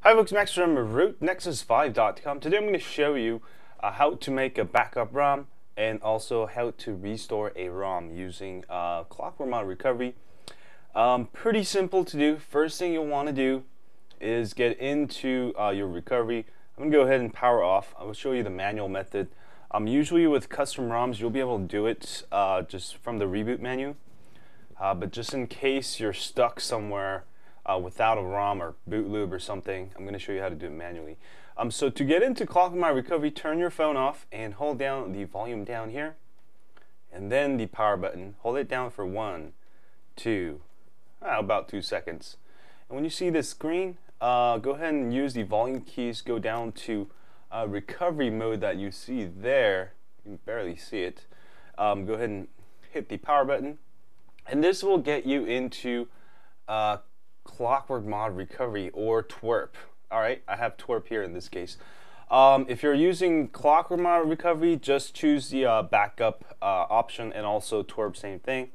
Hi folks, Max from Nexus5.com. Today I'm going to show you how to make a backup ROM and also how to restore a ROM using Clockworkmod Recovery. Pretty simple to do. First thing you'll want to do is get into your recovery. I'm going to go ahead and power off. I will show you the manual method. Usually with custom ROMs you'll be able to do it just from the reboot menu, but just in case you're stuck somewhere without a ROM or boot lube or something, I'm going to show you how to do it manually. So to get into Clockworkmod Recovery, turn your phone off and hold down the volume down here, and then the power button. Hold it down for about 2 seconds. And when you see this screen, go ahead and use the volume keys. Go down to recovery mode that you see there. You can barely see it. Go ahead and hit the power button, and this will get you into Clockworkmod Recovery or twerp. Alright, I have twerp here in this case. If you're using Clockworkmod Recovery, just choose the backup option, and also twerp, same thing.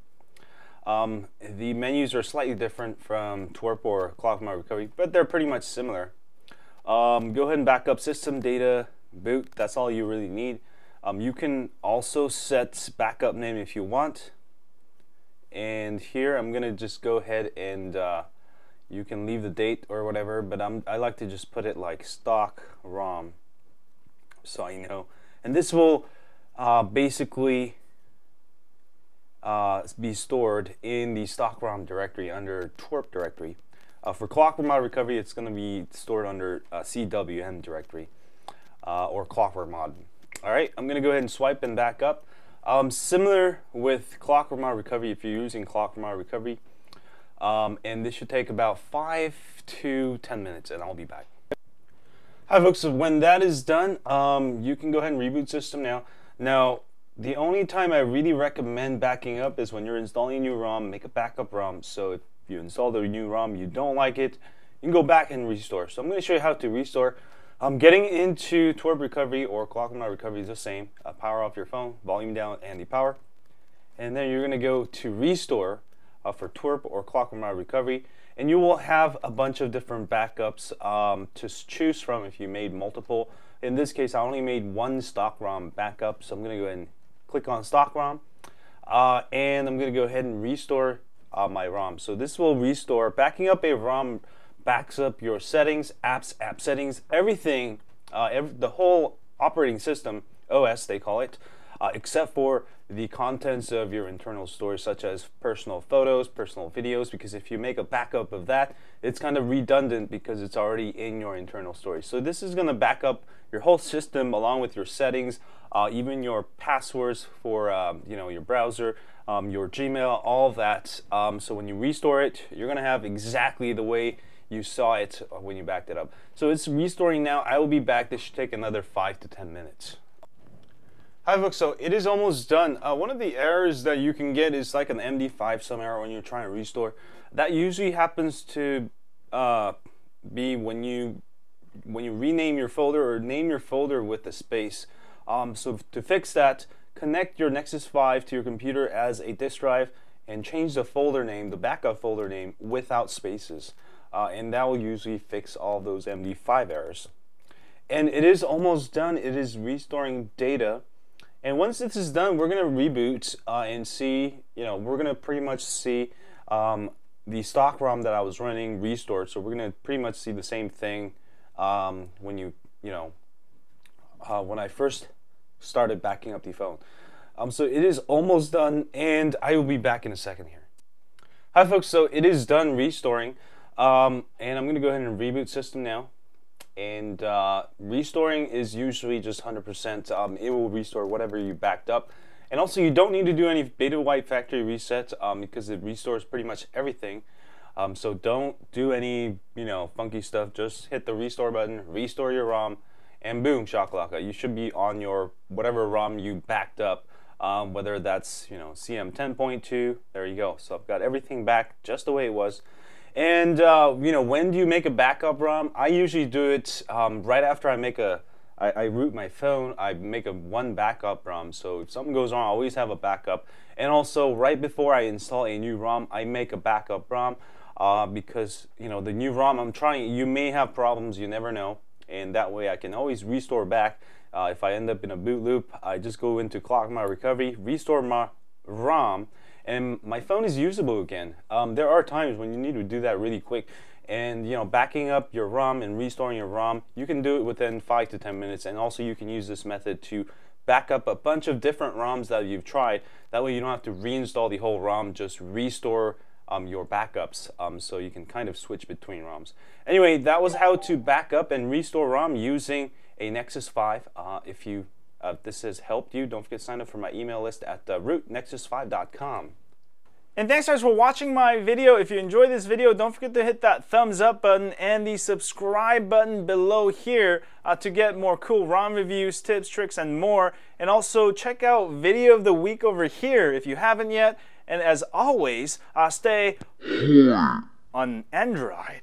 The menus are slightly different from twerp or Clockworkmod Recovery, but they're pretty much similar. Go ahead and back up system data, boot. That's all you really need. You can also set backup name if you want. And here I'm gonna just go ahead and you can leave the date or whatever, but I like to just put it like stock ROM, so you know. And this will basically be stored in the stock ROM directory under twerp directory. For Clockworkmod Recovery, it's going to be stored under CWM directory or Clockworkmod. Alright, I'm going to go ahead and swipe and back up. Similar with Clockworkmod Recovery if you're using Clockworkmod Recovery. And this should take about 5 to 10 minutes, and I'll be back. Hi folks, so when that is done, you can go ahead and reboot system now. Now, the only time I really recommend backing up is when you're installing a new ROM. Make a backup ROM, so if you install the new ROM, you don't like it, you can go back and restore. So I'm going to show you how to restore. Getting into twerp recovery or Clockworkmod Recovery is the same. Power off your phone, volume down, and the power. And then you're going to go to restore for twerp or Clockworkmod Recovery, and you will have a bunch of different backups to choose from if you made multiple. In this case, I only made one stock ROM backup, so I'm going to go ahead and click on stock ROM, and I'm going to go ahead and restore my ROM. So this will restore. Backing up a ROM backs up your settings, apps, app settings, everything, the whole operating system, OS they call it, except for the contents of your internal storage, such as personal photos, personal videos, because if you make a backup of that, it's kind of redundant because it's already in your internal storage. So this is going to back up your whole system along with your settings, even your passwords for you know, your browser, your Gmail, all of that. So when you restore it, you're going to have exactly the way you saw it when you backed it up. So it's restoring now. I will be back. This should take another 5 to 10 minutes. Hi folks, so it is almost done. One of the errors that you can get is like an Md5 Sum Error when you're trying to restore. That usually happens to be when you rename your folder or name your folder with a space. So to fix that, connect your Nexus 5 to your computer as a disk drive and change the folder name, the backup folder name, without spaces. And that will usually fix all those Md5 errors. And it is almost done. It is restoring data. And once this is done, we're going to reboot and see, you know, we're going to pretty much see the stock ROM that I was running restored. So we're going to pretty much see the same thing when when I first started backing up the phone. So it is almost done, and I will be back in a second here. Hi folks, so it is done restoring, and I'm going to go ahead and reboot system now. And restoring is usually just 100%. It will restore whatever you backed up, and also you don't need to do any beta wipe factory reset because it restores pretty much everything. So don't do any funky stuff. Just hit the restore button, restore your ROM, and boom, shakalaka. You should be on your whatever ROM you backed up, whether that's CM 10.2. There you go. So I've got everything back just the way it was. And when do you make a backup ROM? I usually do it right after I root my phone. I make one backup ROM, so if something goes wrong, I always have a backup. And also right before I install a new ROM, I make a backup ROM. because the new ROM I'm trying, you may have problems, you never know, and that way I can always restore back. If I end up in a boot loop, I just go into Clockworkmod Recovery, restore my ROM, and my phone is usable again. There are times when you need to do that really quick, and backing up your ROM and restoring your ROM, you can do it within 5 to 10 minutes, and also you can use this method to back up a bunch of different ROMs that you've tried. That way you don't have to reinstall the whole ROM, just restore your backups, so you can kind of switch between ROMs. Anyway, that was how to back up and restore ROM using a Nexus 5. If this has helped you, don't forget to sign up for my email list at rootnexus5.com. And thanks guys for watching my video. If you enjoyed this video, don't forget to hit that thumbs up button and the subscribe button below here to get more cool ROM reviews, tips, tricks, and more. And also check out Video of the Week over here if you haven't yet. And as always, stay on Android.